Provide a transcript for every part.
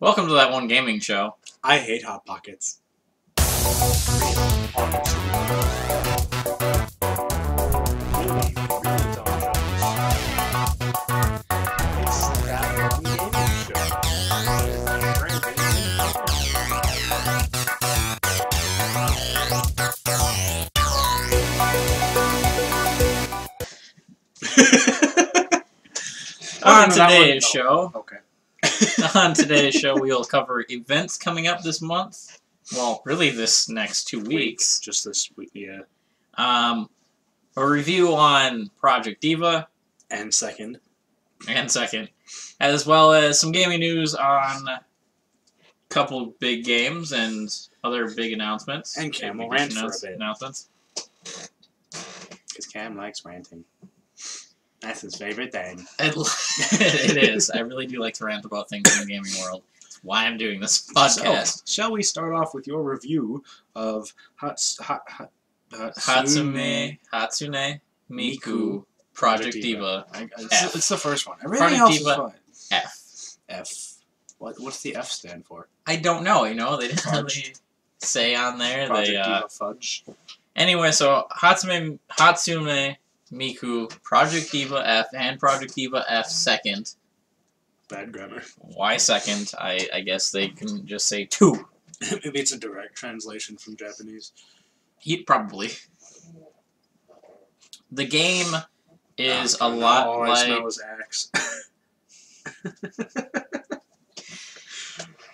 Welcome to That One Gaming Show. I hate Hot Pockets. On today's show, Okay. on today's show, we'll cover events coming up this month. Well, really, this next 2 weeks. Just this week, yeah. A review on Project DIVA, And second. as well as some gaming news on a couple big games and other big announcements. And Cam will rant for a bit. Announcements. Because Cam likes ranting. That's his favorite thing. It is. I really do like to rant about things in the gaming world. That's why I'm doing this podcast. So, shall we start off with your review of Hatsune Miku, Project DIVA. It's the first one. Everything else is fine. F. What's the F stand for? I don't know, they didn't really say on there. Project DIVA Fudge. Anyway, so Hatsune Miku, Project DIVA F, and Project DIVA F second. Bad grammar. Why second? I guess they can just say 2. Maybe it's a direct translation from Japanese. Probably. The game is a lot all like... I smell is axe.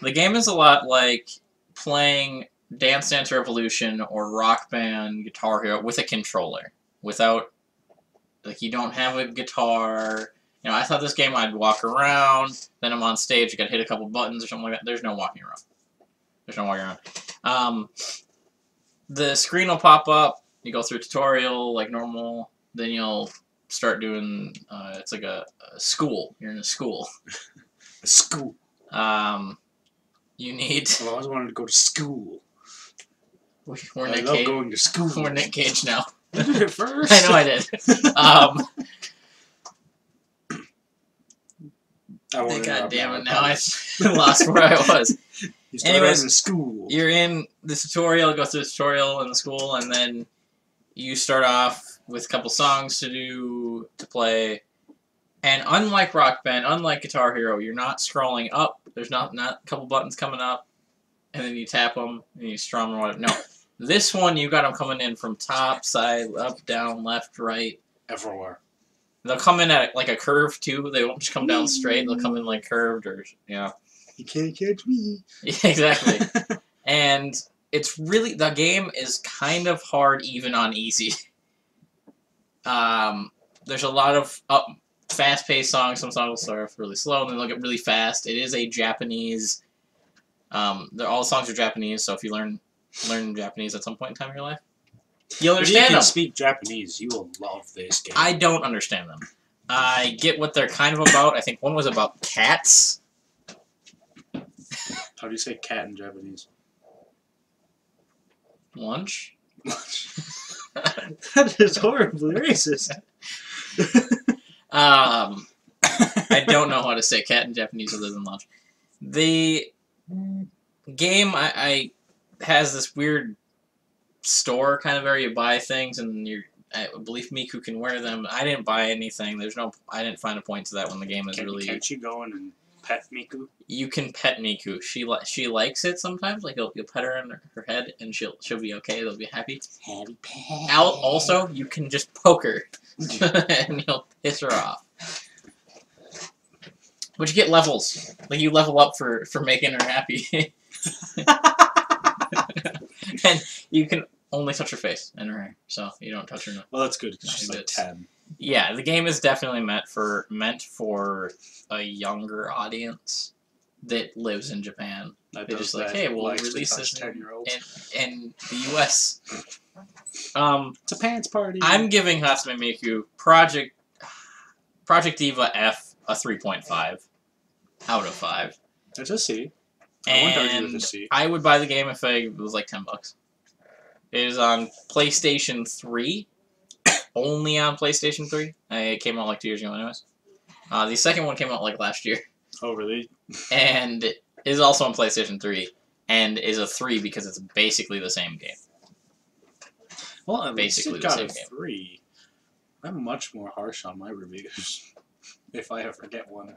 The game is a lot like playing Dance Dance Revolution or Rock Band Guitar Hero with a controller. Without... Like, you don't have a guitar. I thought this game I'd walk around, then I'm on stage, I gotta hit a couple buttons or something like that. There's no walking around. The screen will pop up, you go through a tutorial like normal, then you'll start doing, it's like a school. You're in a school. A school. You need... I've always wanted to go to school. We're I Nick love Cage. going to school. We're Nick Cage now. You did it first. I know I did. God damn it, now I lost where I was. You started in school. You're in the tutorial, go through the tutorial in the school, and then you start off with a couple songs to play. And unlike Rock Band, unlike Guitar Hero, you're not scrolling up. There's not a couple buttons coming up, and then you tap them, and you strum or whatever. No. This one, you got them coming in from top, side, up, down, left, right. Everywhere. They'll come in at like a curve too. They won't just come down straight. They'll come in like curved or You can't catch me. Yeah, exactly. And it's really, the game is kind of hard even on easy. There's a lot of fast-paced songs. Some songs will start off really slow and then they'll get really fast. It is a Japanese. All the songs are Japanese, so if you learn Japanese at some point in time in your life, you'll understand them. If you can speak Japanese, you will love this game. I don't understand them. I get what they're kind of about. I think one was about cats. How do you say cat in Japanese? Lunch? That is horribly racist. I don't know how to say cat in Japanese other than lunch. The game has this weird store kind of area. You buy things and I believe Miku can wear them. I didn't buy anything. I didn't find a point to that when the game is really... Can't you go in and pet Miku? You can pet Miku. She likes it sometimes. Like you'll pet her on her head and she'll be okay. They'll be happy. Happy pet. Also, you can just poke her and you'll piss her off. But you get levels. Like you level up for making her happy. And you can only touch her face and her hair, so you don't touch her. Well, that's good because she's like 10. Yeah, the game is definitely meant for a younger audience that lives in Japan. They're just like, hey, we'll release this in the U.S. It's a pants party. I'm giving Hatsune Miku Project DIVA F a 3.5 out of 5. That's a C. And I would buy the game if it was like $10. It is on PlayStation 3. Only on PlayStation 3. It came out like 2 years ago anyways. The second one came out like last year. Oh, really? And is also on PlayStation 3 and is a 3 because it's basically the same game. Well, at basically least it got a 3. I'm much more harsh on my reviews. If I ever get one,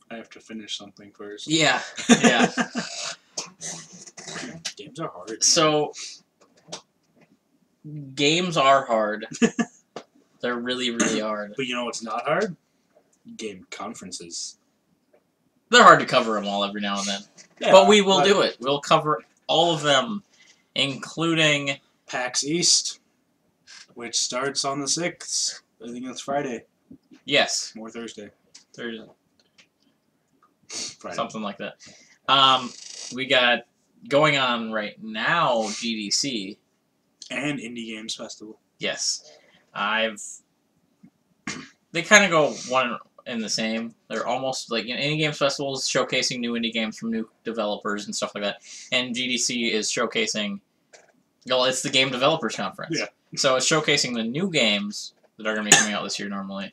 I have to finish something first. Yeah, yeah. Games are hard. Man. So, games are hard. They're really, really hard. But you know what's not hard? Game conferences. They're hard to cover them all every now and then. Yeah, but we will do it. We'll cover all of them, including PAX East, which starts on the 6th. I think that's Friday. Yes. Or Thursday. Thursday. Friday. Something like that. We got going on right now GDC. And Indie Games Festival. Yes. They kind of go one and the same. They're almost like Indie Games Festivals showcasing new indie games from new developers and stuff like that. And GDC is showcasing, well, it's the Game Developers Conference. Yeah. So it's showcasing the new games that are going to be coming out this year normally.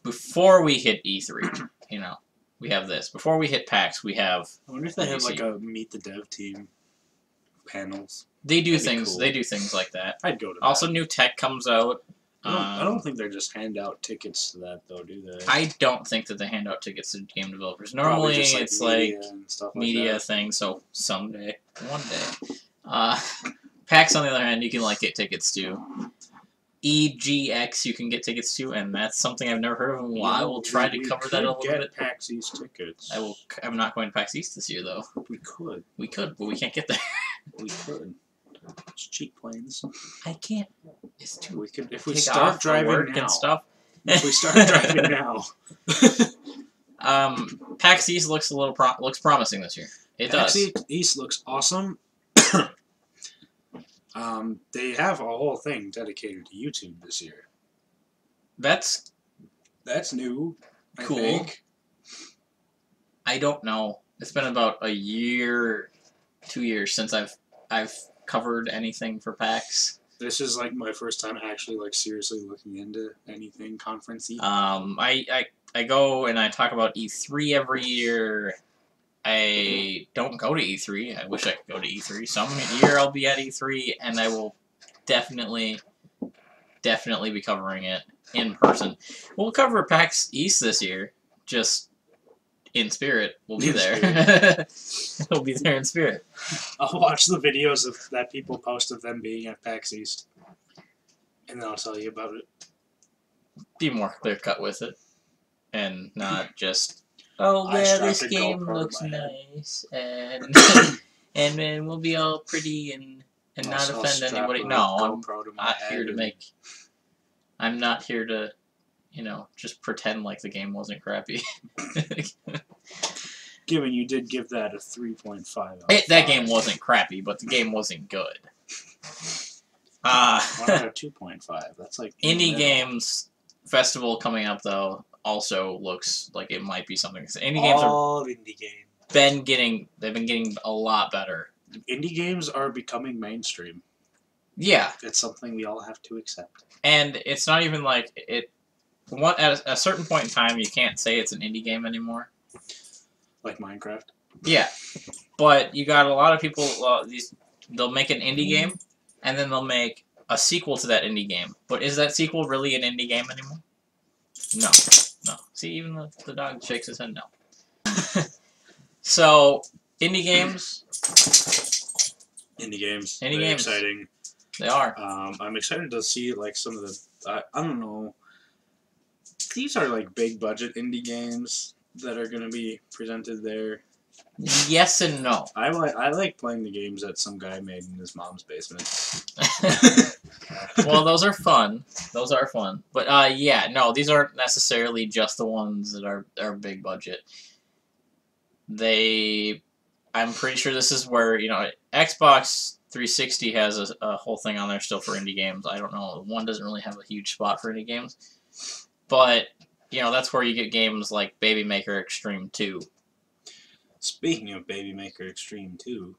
Before we hit E3, you know, we have this. Before we hit PAX, we have. I wonder if they have like a Meet the Dev Team panels. They do things. Cool. They do things like that. I'd go to that. Also, new tech comes out. I don't think they just hand out tickets to that, though, do they? I don't think that they hand out tickets to game developers. Normally, just, like, it's like media things. So someday, one day, PAX on the other hand, you can like get tickets to. EGX you can get tickets to, and that's something I've never heard of. Well, I will try to cover that a little bit. PAX East tickets. I'm not going to PAX East this year, though. We could. We could, but we can't get there. We could. It's cheap planes. I can't. It's too. We could if we start driving now. And stuff. If we start driving now. PAX East looks a little looks promising this year. It does. PAX East looks awesome. They have a whole thing dedicated to YouTube this year. That's new. Cool. I think. I don't know. It's been about a year, 2 years since I've covered anything for PAX. This is like my first time actually like seriously looking into anything conference-y. I go and I talk about E3 every year. I don't go to E3. I wish I could go to E3. Some year I'll be at E3, and I will definitely be covering it in person. We'll cover PAX East this year, just in spirit. We'll be there. We'll be there in spirit. I'll watch the videos that people post of them being at PAX East, and then I'll tell you about it. Be more clear-cut with it, and not just... Oh yeah, this game looks nice, and and then we'll be all pretty and not offend anybody. No, I'm not here to make. I'm not here to, you know, just pretend like the game wasn't crappy. Given you did give that a 3.5. That game wasn't crappy, but the game wasn't good. Why not a 2.5? That's like Indie Games Festival coming up though. Also looks like it might be something. Indie games they've been getting a lot better. Indie games are becoming mainstream. Yeah, it's something we all have to accept. And it's not even like it. At a certain point in time, you can't say it's an indie game anymore. Like Minecraft. Yeah, but you got a lot of people. They'll make an indie game, and then they'll make a sequel to that indie game. But is that sequel really an indie game anymore? No. No. See, even the dog shakes his head no. So, indie games. Indie games. Indie games. Exciting. They are. I'm excited to see, like, some of the... I don't know. These are, like, big budget indie games that are going to be presented there. Yes and no. I like playing the games that some guy made in his mom's basement. Well, those are fun. Those are fun. But yeah, no, these aren't necessarily just the ones that are big budget. I'm pretty sure this is where, you know, Xbox 360 has a whole thing on there still for indie games. I don't know. One doesn't really have a huge spot for indie games. But, you know, that's where you get games like Baby Maker Extreme 2. Speaking of Baby Maker Extreme 2.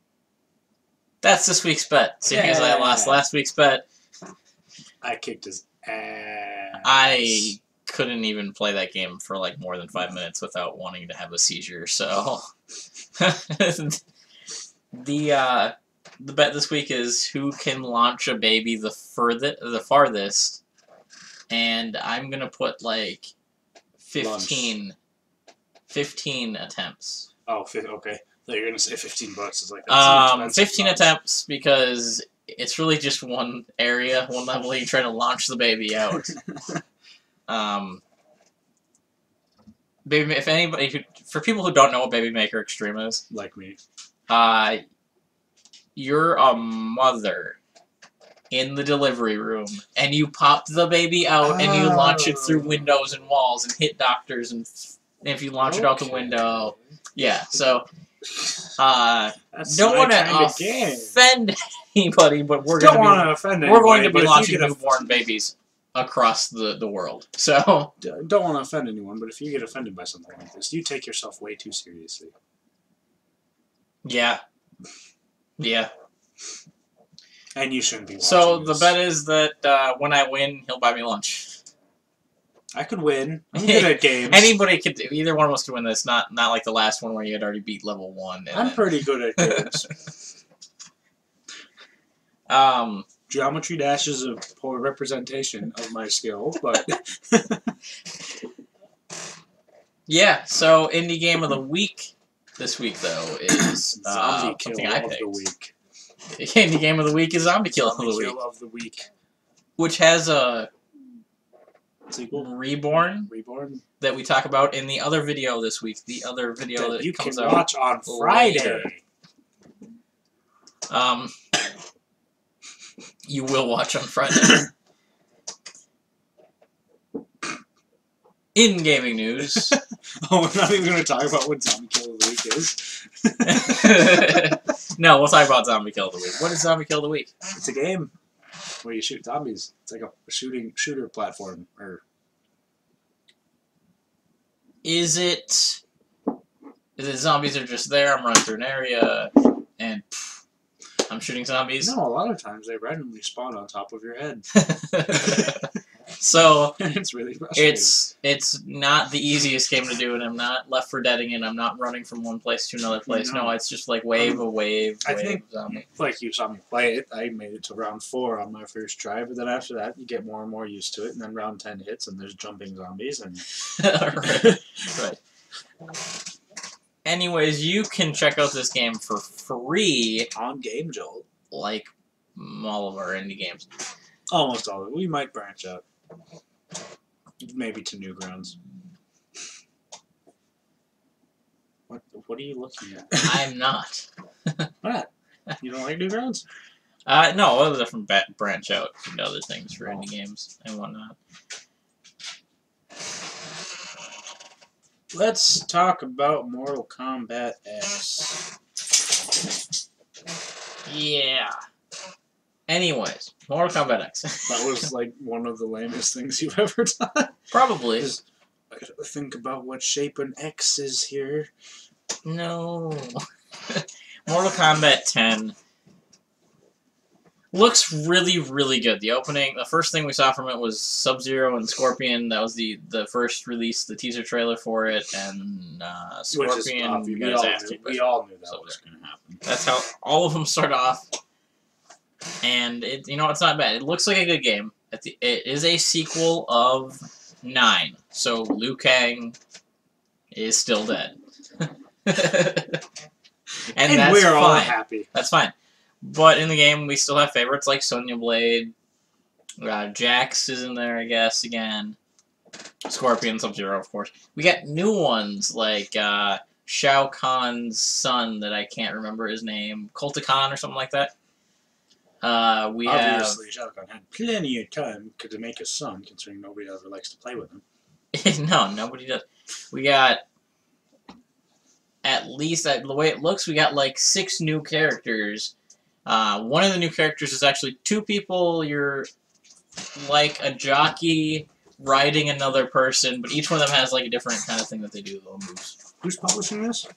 That's this week's bet. Seeing as I lost last week's bet. I kicked his ass. I couldn't even play that game for like more than 5 minutes without wanting to have a seizure, so... The bet this week is who can launch a baby the farthest, and I'm gonna put like 15 attempts. Oh, okay. So you're gonna say $15. It's like that's 15 launch. attempts because it's really just one area, one level. You try to launch the baby out. Baby, if anybody, for people who don't know what Baby Maker Extreme is, like me, you're a mother in the delivery room, and you pop the baby out, and you launch it through windows and walls, and hit doctors, and if you launch it out the window, yeah. So, don't want to offend anybody, but we're going to be launching newborn babies across the world. So don't want to offend anyone, but if you get offended by something like this, you take yourself way too seriously. Yeah. Yeah. And you shouldn't be watching So this. the bet is that when I win, he'll buy me lunch. I could win. I'm good at games. Anybody could. Either one of us could win this. Not like the last one where you had already beat level 1. I'm pretty good at games. Geometry Dash is a poor representation of my skill, but yeah. So indie game of the week this week though is Zombie something Kill I of picked. the Week. Indie game of the week is Zombie Kill of the Week, which has a sequel Reborn that we talk about in the other video this week. The other video that you comes can out watch on Friday. You will watch on Friday. In gaming news. Oh, we're not even going to talk about what Zombie Kill of the Week is. No, we'll talk about Zombie Kill of the Week. What is Zombie Kill of the Week? It's a game where you shoot zombies. It's like a shooter platform. Is it zombies are just there, I'm running through an area, and I'm shooting zombies? No, a lot of times they randomly spawn on top of your head. So it's really frustrating. It's not the easiest game to do, and I'm not Left 4 Deading it. I'm not running from one place to another place. No, it's just like wave a wave. I think, zombie. Like you saw me play it, I made it to round 4 on my first try, but then after that, you get more and more used to it, and then round 10 hits, and there's jumping zombies, and right. Anyways, you can check out this game for free on Game Jolt, like all of our indie games. Almost all of it. We might branch out. Maybe to Newgrounds. What are you looking at? I'm not. What? You don't like Newgrounds? No, other different branch out into other things for indie games and whatnot. Let's talk about Mortal Kombat X. Yeah. Anyways, Mortal Kombat X. That was like one of the lamest things you've ever done. Probably. I gotta think about what shape an X is here. No. Mortal Kombat 10 looks really, really good. The first thing we saw from it was Sub-Zero and Scorpion. That was the first release, the teaser trailer for it, and Scorpion. We all knew that was going to happen. That's how all of them start off. And it's not bad. It looks like a good game. It is a sequel of 9, so Liu Kang is still dead. and that's we're fine. all happy. That's fine. But in the game, we still have favorites like Sonya Blade. Jax is in there, I guess, again. Scorpion, Sub-Zero, of course. We got new ones like Shao Kahn's son that I can't remember his name. Kulta Khan or something like that. Obviously, Shao Kahn had plenty of time to make a son, considering nobody ever likes to play with him. No, nobody does. We got, at least the way it looks, we got like 6 new characters. One of the new characters is actually 2 people. You're like a jockey riding another person, but each one of them has like a different kind of thing that they do. Little moves. Who's publishing this?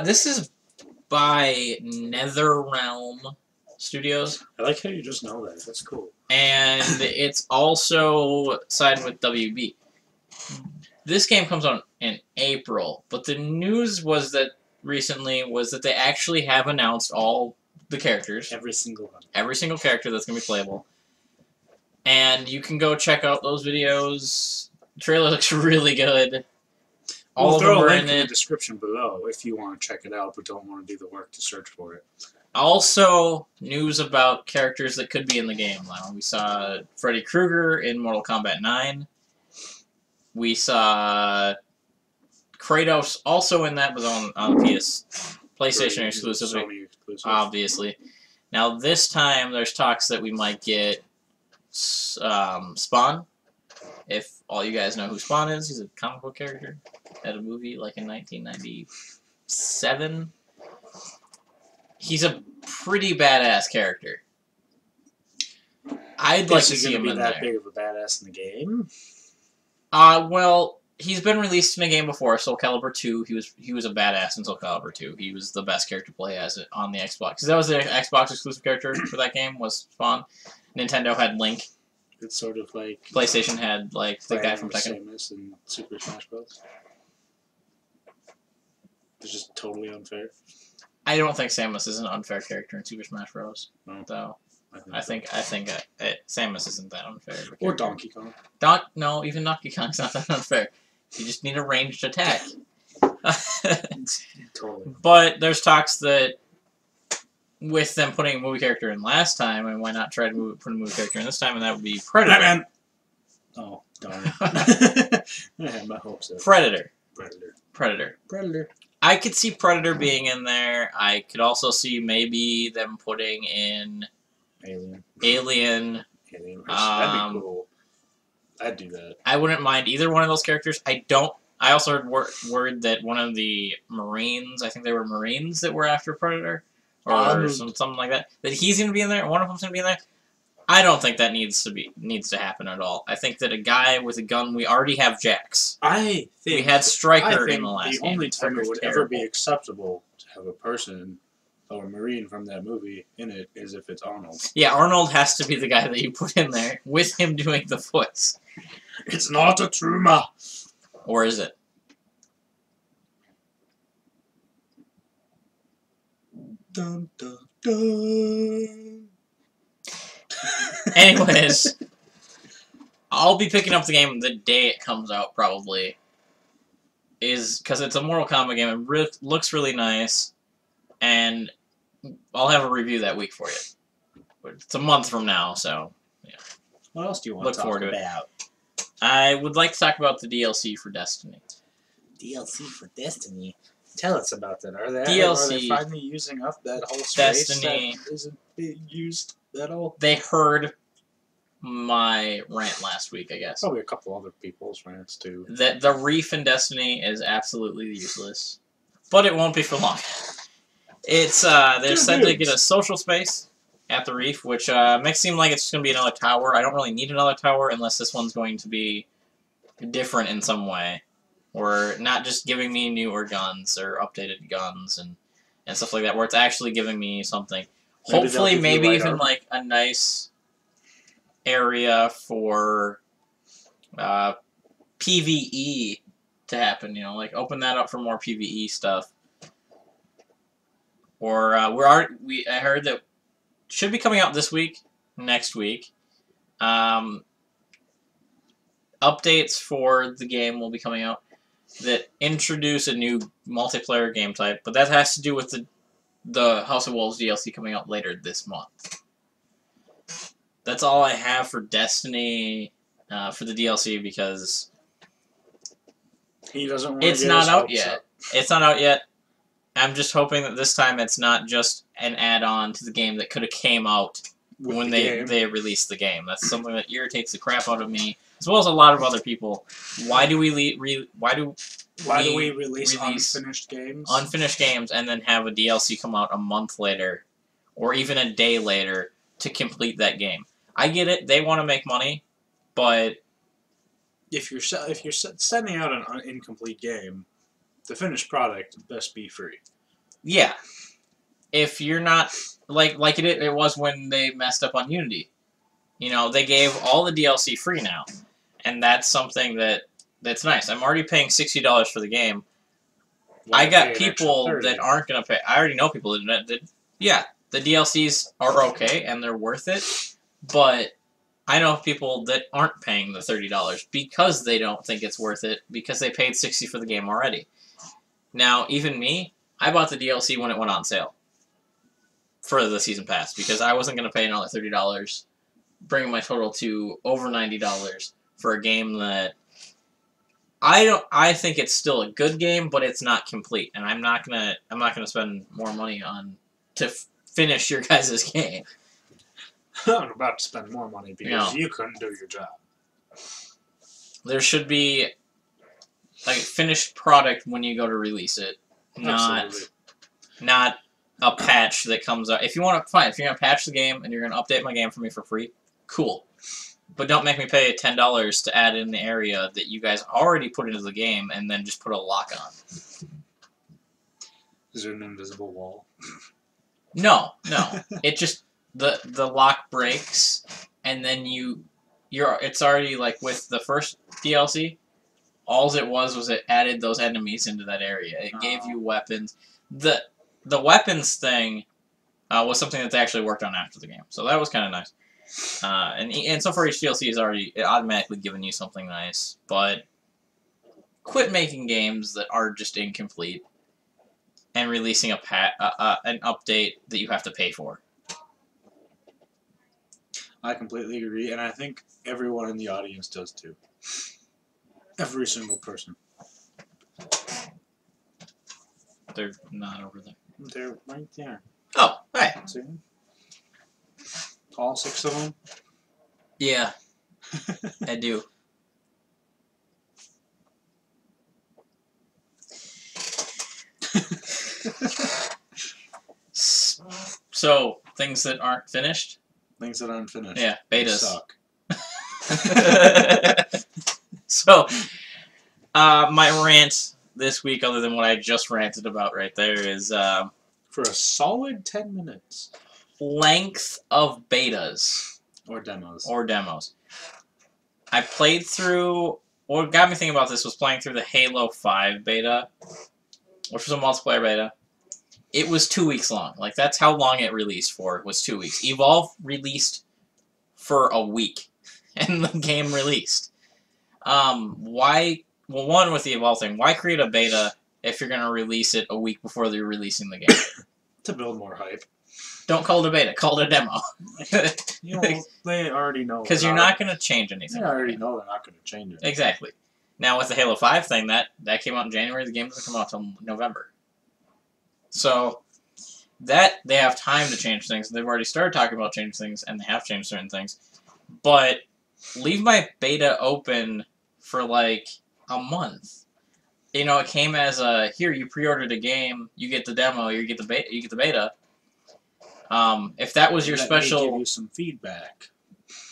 This is by NetherRealm Studios. I like how you just know that. That's cool. And it's also signed with WB. This game comes out in April, but the news was that recently was that they actually have announced all the characters. Every single one. Every single character that's going to be playable. And you can go check out those videos. The trailer looks really good. All We'll of them throw a are link in in the it. description below if you want to check it out but don't want to do the work to search for it. Also, news about characters that could be in the game. We saw Freddy Krueger in Mortal Kombat 9. We saw Kratos also in that, but on PS, PlayStation exclusively, Sony exclusive. obviously. Now this time, there's talks that we might get Spawn. If all you guys know who Spawn is, he's a comic book character. Had a movie like in 1997. He's a pretty badass character. I'd like to see him in there. Is he going to be that big of a badass in the game? Well, he's been released in a game before, Soul Calibur 2. He was a badass in Soul Calibur 2. He was the best character to play as it on the Xbox. Because that was the Xbox exclusive character for that game, was Spawn. Nintendo had Link. It's sort of like... PlayStation had, like, the guy from Tekken. Samus in Super Smash Bros. It's just totally unfair. I don't think Samus is an unfair character in Super Smash Bros. No. Though. I think Samus isn't that unfair. Or Donkey Kong. No, even Donkey Kong's not that unfair. You just need a ranged attack. Totally. But there's talks that with them putting a movie character in last time, and why not try to put a movie character in this time, and that would be Predator. Batman! Oh, darn it. I had my hopes up. Predator. Predator. I could see Predator being in there. I could also see maybe them putting in Alien. That'd be cool. I'd do that. I wouldn't mind either one of those characters. I also heard word that one of the Marines, I think they were Marines that were after Predator, or something like that, that he's going to be in there, one of them's going to be in there. I don't think that needs to happen at all. I think that a guy with a gun, we already have Jax. We had Stryker in the last game. The only time it Stryker's would ever be acceptable to have a person or a Marine from that movie in it is if it's Arnold. Yeah, Arnold has to be the guy that you put in there with him doing the foots. It's not a tumor. Or is it? Dun, dun, dun. Anyways, I'll be picking up the game the day it comes out, probably. Because it's a Mortal Kombat game. It looks really nice. And I'll have a review that week for you. It's a month from now, so yeah. What else do you want to talk about? I would like to talk about the DLC for Destiny. DLC for Destiny? Tell us about that. Are DLC they finally using up that whole space Destiny that isn't being used at all? They heard my rant last week, I guess. Probably a couple other people's rants, too. That the Reef in Destiny is absolutely useless. But it won't be for long. It's, they're said to get a social space at the Reef, which makes it seem like it's going to be another tower. I don't really need another tower unless this one's going to be different in some way. Or not just giving me newer guns or updated guns and stuff like that, where it's actually giving me something. Hopefully, maybe even like a nice area for PvE to happen, you know, like open that up for more PvE stuff. Or I heard that should be coming out this week, next week. Updates for the game will be coming out that introduce a new multiplayer game type, but that has to do with the House of Wolves DLC coming out later this month. That's all I have for Destiny for the DLC because he doesn't want it's not out yet. It's not out yet. I'm just hoping that this time it's not just an add-on to the game that could have came out when they released the game. That's something that irritates the crap out of me, as well as a lot of other people. Why do we release unfinished games? Unfinished games and then have a DLC come out a month later, or even a day later, to complete that game. I get it; they want to make money, but if you're sending out an incomplete game, the finished product best be free. Yeah, if you're not like it was when they messed up on Unity. You know, they gave all the DLC free now, and that's something that's nice. I'm already paying $60 for the game. Why I got pay an extra people 30? that aren't going to pay. I already know people that did. Yeah, the DLCs are okay and they're worth it, but I know people that aren't paying the $30 because they don't think it's worth it because they paid $60 for the game already. Now, even me, I bought the DLC when it went on sale for the season pass because I wasn't going to pay another $30, bringing my total to over $90 for a game that I think it's still a good game, but it's not complete, and I'm not gonna spend more money on to finish your guys' game. I'm about to spend more money because you couldn't do your job. There should be like finished product when you go to release it, not a patch that comes out. If you want to, fine. If you're gonna patch the game and you're gonna update my game for me for free, cool. But don't make me pay $10 to add in the area that you guys already put into the game and then just put a lock on. Is there an invisible wall? No. It just the lock breaks and then it's already like with the first DLC. All it was it added those enemies into that area. It gave you weapons. The weapons thing was something that they actually worked on after the game, so that was kind of nice. And so far each DLC is already automatically giving you something nice, but quit making games that are just incomplete and releasing an update that you have to pay for. I completely agree, and I think everyone in the audience does too. Every single person. They're not over there. They're right there. Oh, hey. See? All 6 of them? Yeah, I do. So, things that aren't finished? Things that aren't finished. Yeah, betas. Suck. So, my rant this week, other than what I just ranted about right there, is for a solid 10 minutes. Length of betas. Or demos. I played through... What got me thinking about this was playing through the Halo 5 beta, which was a multiplayer beta. It was 2 weeks long. Like, that's how long it released for, was 2 weeks. Evolve released for a week, and the game released. Why... Well, one, with the Evolve thing, why create a beta if you're going to release it a week before you're releasing the game? To build more hype. Don't call it a beta, call it a demo. You know, they already know. Because you're not going to change anything. They already know they're not going to change it. Exactly. Now, with the Halo 5 thing, that came out in January. The game doesn't come out until November. So, that they have time to change things. They've already started talking about changing things, and they have changed certain things. But leave my beta open for, like, a month. You know, it came as a, here, you pre-ordered a game, you get the demo, you get the beta. If that was your special... give you some feedback.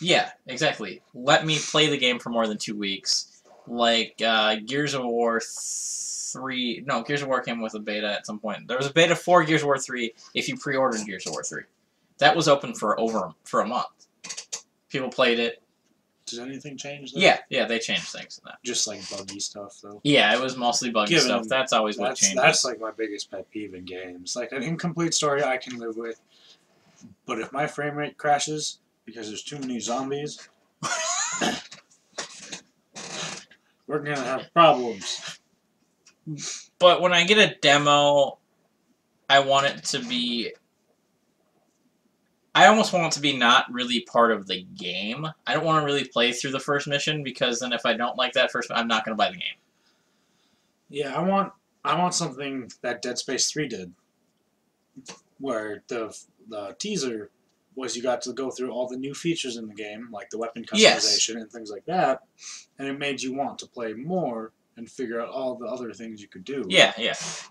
Yeah, exactly. Let me play the game for more than 2 weeks. Like, Gears of War 3... No, Gears of War came with a beta at some point. There was a beta for Gears of War 3 if you pre-ordered Gears of War 3. That was open for a month. People played it. Did anything change though? Yeah, they changed things in that. Just like buggy stuff though? Yeah, it was mostly buggy stuff. That's always what changes. That's like my biggest pet peeve in games. Like, an incomplete story I can live with, but if my frame rate crashes because there's too many zombies, we're gonna have problems. But when I get a demo, I want it to be... I almost want it to be not really part of the game. I don't want to really play through the first mission, because then if I don't like that first, I'm not going to buy the game. Yeah, I want something that Dead Space 3 did, where the teaser was you got to go through all the new features in the game, like the weapon customization and things like that, and it made you want to play more and figure out all the other things you could do. Yeah.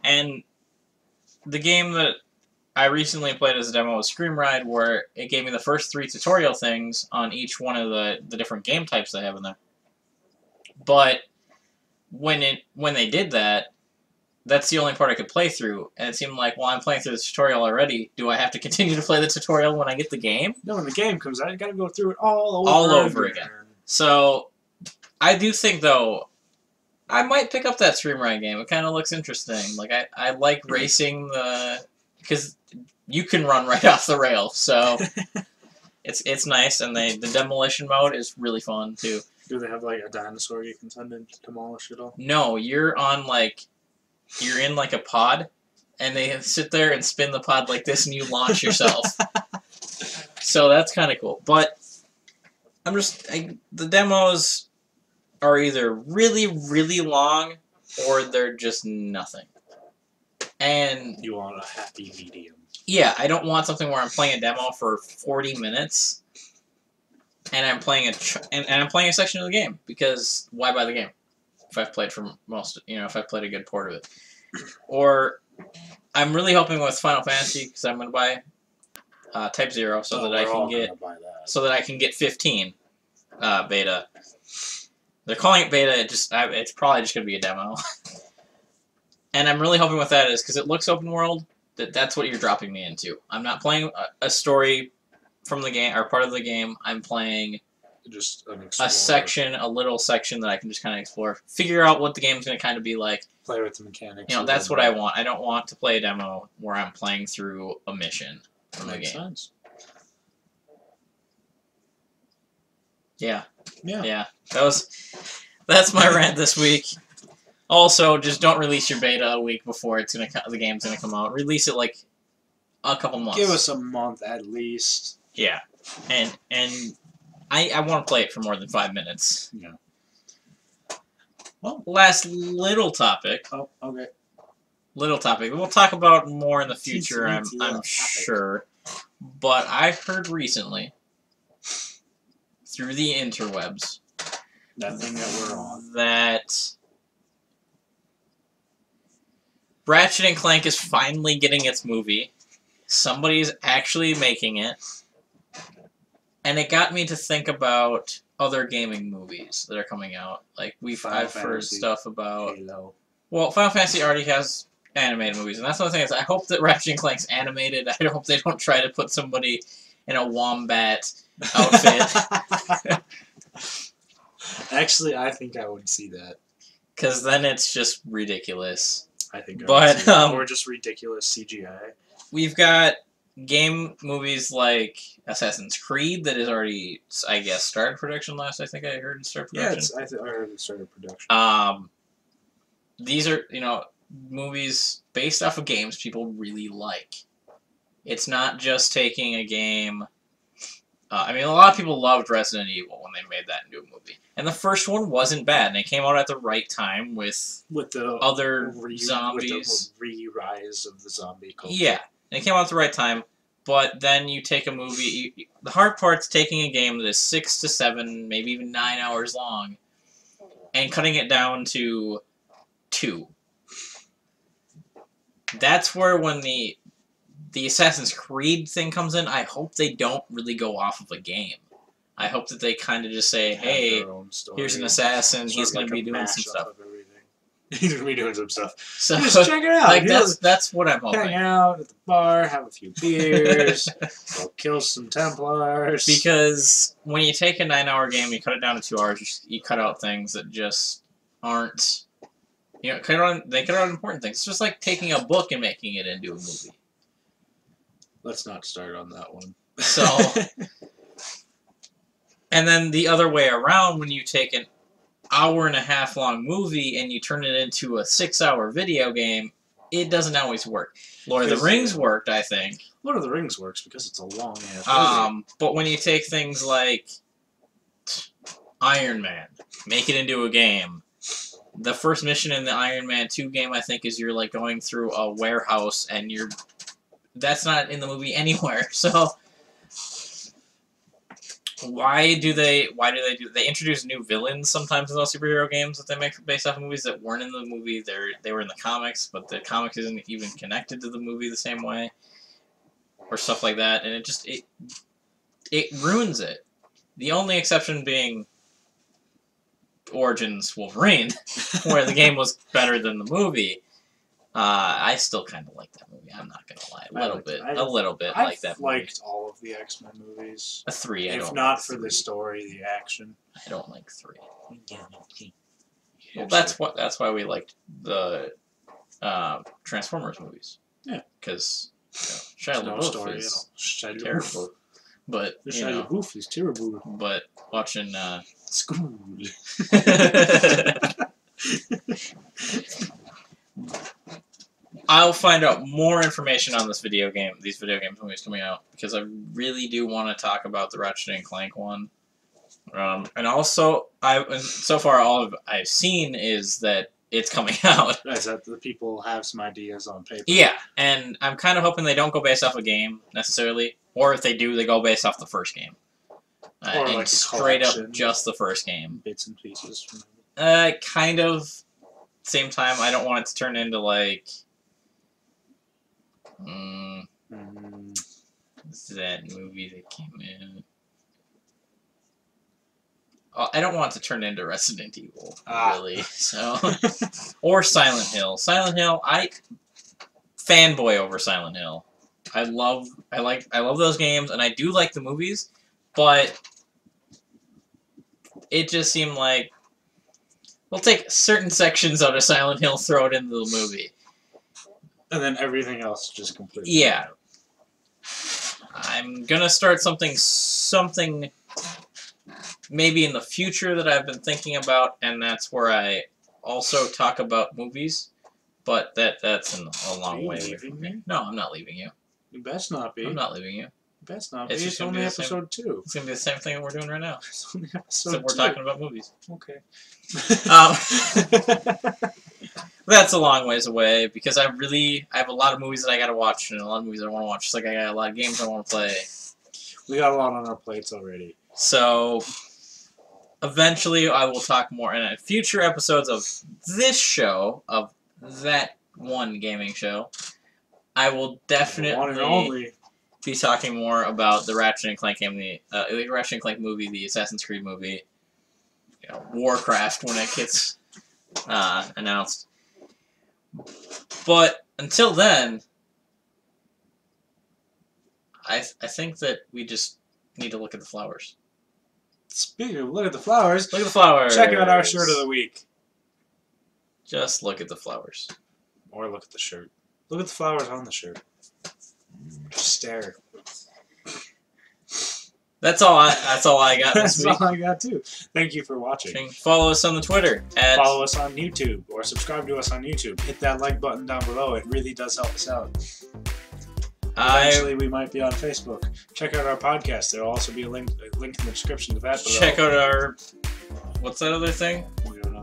And the game that I recently played as a demo was Scream Ride, where it gave me the first 3 tutorial things on each one of the different game types they have in there. But when they did that, that's the only part I could play through, and it seemed like, well, I'm playing through the tutorial already. Do I have to continue to play the tutorial when I get the game? No, when the game comes out, you got to go through it all over again. So I do think, though, I might pick up that stream ride game. It kind of looks interesting. Like I like racing because you can run right off the rail, so it's nice. And the demolition mode is really fun too. Do they have like a dinosaur you can send in to demolish it all? No, you're in like a pod, and they sit there and spin the pod like this, and you launch yourself. So that's kind of cool. But the demos are either really, really long, or they're just nothing. And you want a happy medium. Yeah, I don't want something where I'm playing a demo for 40 minutes, and I'm playing I'm playing a section of the game, because why buy the game if I've played for if I've played a good port of it? Or I'm really hoping with Final Fantasy, because I'm gonna buy Type 0 so that I can get 15 beta. They're calling it beta. It's probably just gonna be a demo. And I'm really hoping with that is because it looks open world. That's what you're dropping me into. I'm not playing a story from the game or part of the game. I'm playing just a little section that I can just kind of explore, figure out what the game's gonna kind of be like. Play with the mechanics. That's what I want. I don't want to play a demo where I'm playing through a mission from the game. Makes sense. Yeah. Yeah. That's my rant this week. Also, just don't release your beta a week before the game's gonna come out. Release it like a couple months. Give us a month at least. Yeah, and I want to play it for more than 5 minutes. Yeah. Well, last little topic. Oh, okay. Little topic. We'll talk about more in the future. I'm sure. But I've heard recently through the interwebs that thing that we're on that Ratchet and Clank is finally getting its movie. Somebody's actually making it. And it got me to think about other gaming movies that are coming out. Like I've heard stuff about Halo. Well, Final Fantasy already has animated movies, and that's one thing is I hope that Ratchet and Clank's animated. I hope they don't try to put somebody in a wombat outfit. Actually, I think I would see that. Because then it's just ridiculous. I think I would see that. Or just ridiculous CGI. We've got game movies like Assassin's Creed that is already, I guess, started production last. I think I heard it start production. Yeah, I heard it started production. These are, movies based off of games people really like. It's not just taking a game. A lot of people loved Resident Evil when they made that into a movie. And the first one wasn't bad, and it came out at the right time with the other zombies. With the re-rise of the zombie culture. Yeah, and it came out at the right time, but then you take a movie... The hard part's taking a game that is 6 to 7, maybe even 9 hours long, and cutting it down to 2. That's where when the Assassin's Creed thing comes in, I hope they don't really go off of a game. I hope that they kind of just say, hey, here's an assassin, he's going to be doing some stuff. He's going to be doing some stuff. So, just check it out. Like, that's what I'm hoping. Hang out at the bar, have a few beers, go kill some Templars. Because when you take a 9-hour game, you cut it down to 2 hours, you cut out things that just aren't... they cut out important things. It's just like taking a book and making it into a movie. Let's not start on that one. So... And then the other way around, when you take an hour-and-a-half long movie and you turn it into a 6-hour video game, it doesn't always work. Lord of the Rings worked, I think. Lord of the Rings works because it's a long-ass movie. But when you take things like Iron Man, make it into a game. The first mission in the Iron Man 2 game, I think, is you're like going through a warehouse and that's not in the movie anywhere. So why do they do? They introduce new villains sometimes in those superhero games that they make based off of movies that weren't in the movie. They were in the comics, but the comic isn't even connected to the movie the same way, or stuff like that, and it ruins it. The only exception being Origins Wolverine, where the game was better than the movie. I still kind of like that movie. I'm not gonna lie, a little bit like that movie. I've liked all of the X-Men movies. A 3, I don't. If not for the story, the action. I don't like 3. Well, that's why we liked the Transformers movies. Yeah. Because Shia LaBeouf is terrible. But, Shia LaBeouf is terrible. But watching... School. I'll find out more information on these video game movies coming out, because I really do want to talk about the Ratchet and Clank one. And also, so far all I've seen is that it's coming out. Is that the people have some ideas on paper? Yeah, and I'm kind of hoping they don't go based off a game, necessarily. Or if they do, they go based off the first game. Or and like straight up just the first game. Bits and pieces from kind of. Same time, I don't want it to turn into, like... What's that movie that came in? Oh, I don't want it to turn into Resident Evil, really. So, or Silent Hill. Silent Hill, I fanboy over Silent Hill. I love those games, and I do like the movies, but it just seemed like we'll take certain sections out of Silent Hill, throw it into the movie. And then everything else just completely... Yeah. I'm gonna start something maybe in the future that I've been thinking about, and that's where I also talk about movies, but that's in a long way away from me. No, I'm not leaving you. You best not be. I'm not leaving you. Best not be. It's only episode 2. It's gonna be the same thing that we're doing right now. It's only episode 2. We're talking about movies. Okay. That's a long ways away, because I have a lot of movies that I gotta watch, and a lot of movies I want to watch, just like I got a lot of games I want to play. We got a lot on our plates already. So, eventually I will talk more in future episodes of this show, of That One Gaming Show. I will definitely be talking more about the Ratchet and Clank game, the Ratchet and Clank movie, the Assassin's Creed movie, Warcraft when it gets announced. But until then, I think that we just need to look at the flowers. Speaking of look at the flowers, Check out our shirt of the week. Just look at the flowers. Or look at the shirt. Look at the flowers on the shirt. Just stare. That's all I got this week. That's all I got too. Thank you for watching. Follow us on the Twitter. Follow us on YouTube, or subscribe to us on YouTube. Hit that like button down below. It really does help us out. Eventually, we might be on Facebook. Check out our podcast. There will also be a link in the description to that below. Check out our... What's that other thing?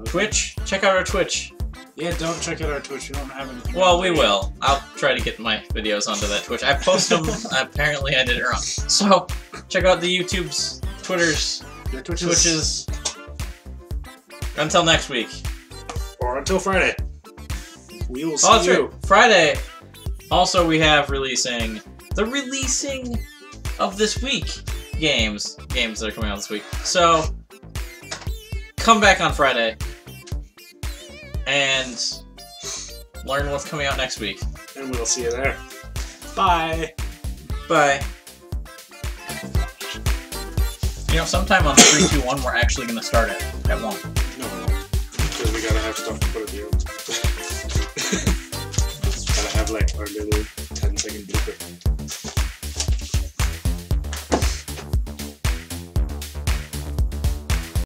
Twitch? Check out our Twitch. Yeah, don't check out our Twitch. We don't have anything. Well, we will. I'll try to get my videos onto that Twitch. I post them. Apparently, I did it wrong. So, check out the YouTubes, Twitters, Twitches. Until next week. Or until Friday. We will see you. Right. Friday. Also, we have the releasing of this week games that are coming out this week. So, come back on Friday and learn what's coming out next week. And we'll see you there. Bye. Bye. Sometime on 3, 2, 1, we're actually going to start at 1. No, because we gotta have stuff to put